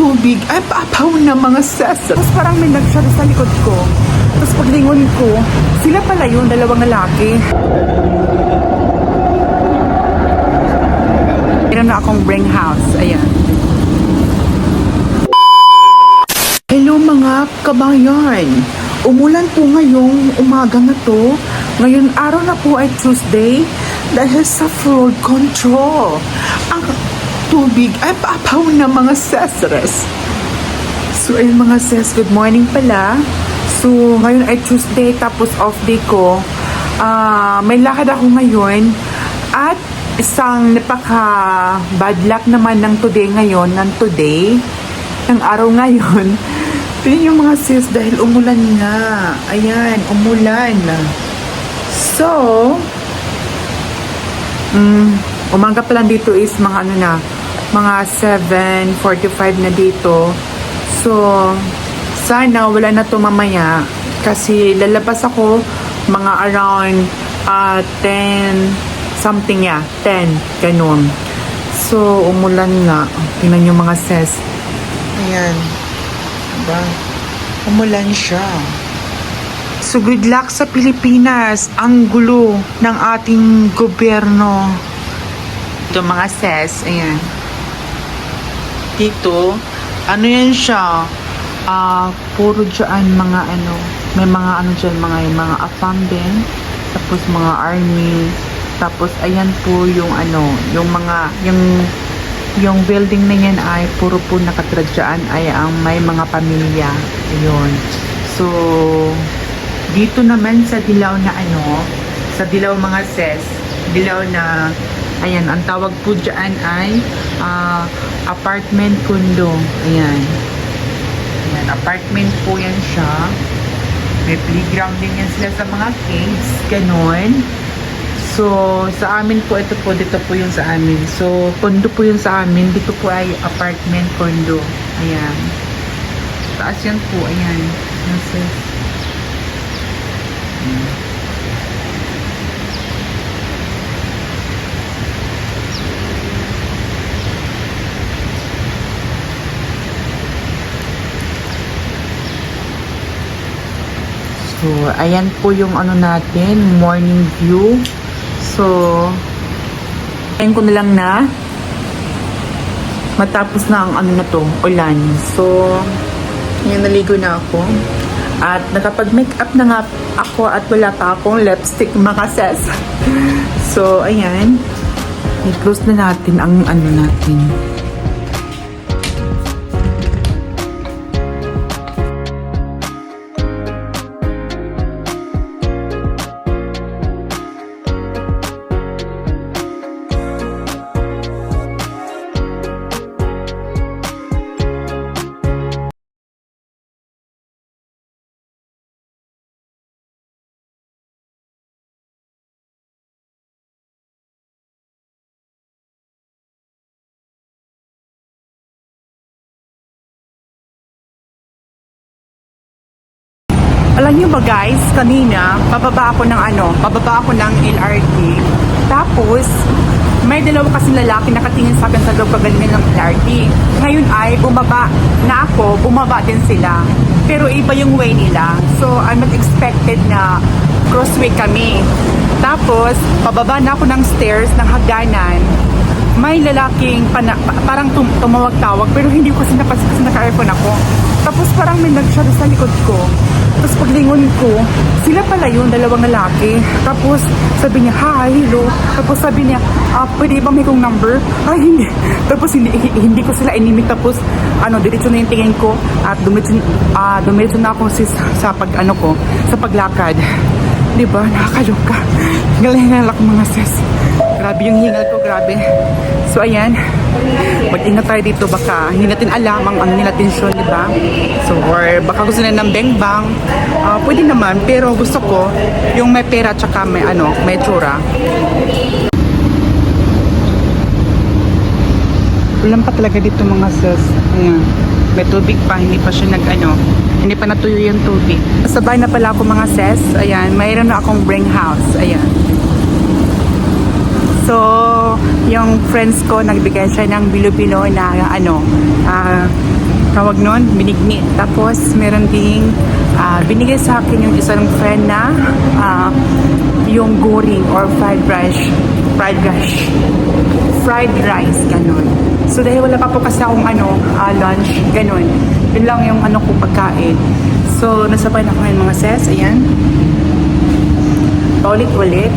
tubig ay paapaw na mga sesame. Tapos parang may nagsyari sa likod ko. Tapos paglingon ko, sila pala yun, dalawang lalaki. Meron na akong bring house. Ayan. Hello mga kabayan. Umulan po ngayong umaga na to. Ngayon araw na po ay Tuesday dahil sa flood control. Ang tubig ay paapaw na mga seseres. So ayun mga ses, good morning pala. So ngayon ay Tuesday tapos off day ko. May lakad ako ngayon at isang napaka bad luck naman ng today ngayon, ng araw ngayon. Tingnan yung mga sis dahil umulan nga. Ayan, umulan. So, umaga pa lang dito is mga mga 7:45 na dito. So, sana wala na to mamaya kasi lalabas ako mga around 10 something 10, ganun. So, umulan nga. Tingnan yung mga sis. Ayan. Diba? Umulan siya. So, good luck sa Pilipinas. Ang gulo ng ating gobyerno. Ito mga ses. Ayan. Dito, ano yan siya? Puro dyan mga may mga dyan, mga AFAM din. Tapos mga army. Tapos, ayan po yung yung building na yan ay puro po nakatira dyan ay ang may mga pamilya. Ayun. So, dito naman sa dilaw na sa dilaw mga ses, dilaw na, ayan, ang tawag po dyan ay apartment condo. Ayan. Ayan, apartment po yan siya. May playground din yan sila sa mga kids. Ganon. So, sa amin po, dito po yung sa amin. So, condo po yung sa amin. Dito po ay apartment condo. Ayan. Taas yan po. Ayan. Nasa. So, ayan po yung natin, morning view. So, ayan ko na lang na matapos na ang na to, ulan. So, ayan, naligo na ako. At nakapag-makeup na nga ako at wala pa akong lipstick mga ses. So, ayan. I-close na natin ang natin. Alam niyo ba guys, kanina, pababa ako ng LRT. Tapos, may dalawa kasing lalaki nakatingin sa akin sa loob kagalingan ng LRT. Ngayon ay bumaba din sila. Pero iba yung way nila. So, I'm not expected na crossway kami. Tapos, pababa na ako ng stairs, ng hagdanan. May lalaking parang tumawag-tawag pero hindi ko kasi napansin kasi naka-earphone ako. Tapos parang may nagsyari sa likod ko. Tapos paglingon ko, sila pala yun, dalawang lalaki. Tapos sabi niya, hi, hello. Tapos sabi niya, pwede ba may kong number? Ay, hindi. Tapos hindi ko sila inimik. Tapos diretso na yung tingin ko at dumiretso na ako sa paglakad. Diba? Nakakaloka. Hingal-hingal ako mga sis. Grabe yung hingal ko, grabe. So, ayan. Mag-ingat tayo dito. Baka hindi natin alam ang nila tensyon, diba? So, or baka gusto nila ng bang-bang. Pwede naman, pero gusto ko yung may pera tsaka may tsura. Ulan pa talaga dito mga sis. Ayan. May tubig pa, hindi pa siya hindi pa natuyo yung tubig. Sabay na pala ako mga sis. Ayan, mayroon na akong bring house. Ayan. So, yung friends ko, nagbigay siya ng bilo-bilo na tawag nun, binignit. Tapos, meron ding binigay sa akin yung isang friend na yung goring or fried rice, ganun. So, dahil wala pa po kasi akong lunch, ganun. Yun lang yung ko pagkain. So, nasabay na ko ngayon mga sis, ayan. Paulit-ulit.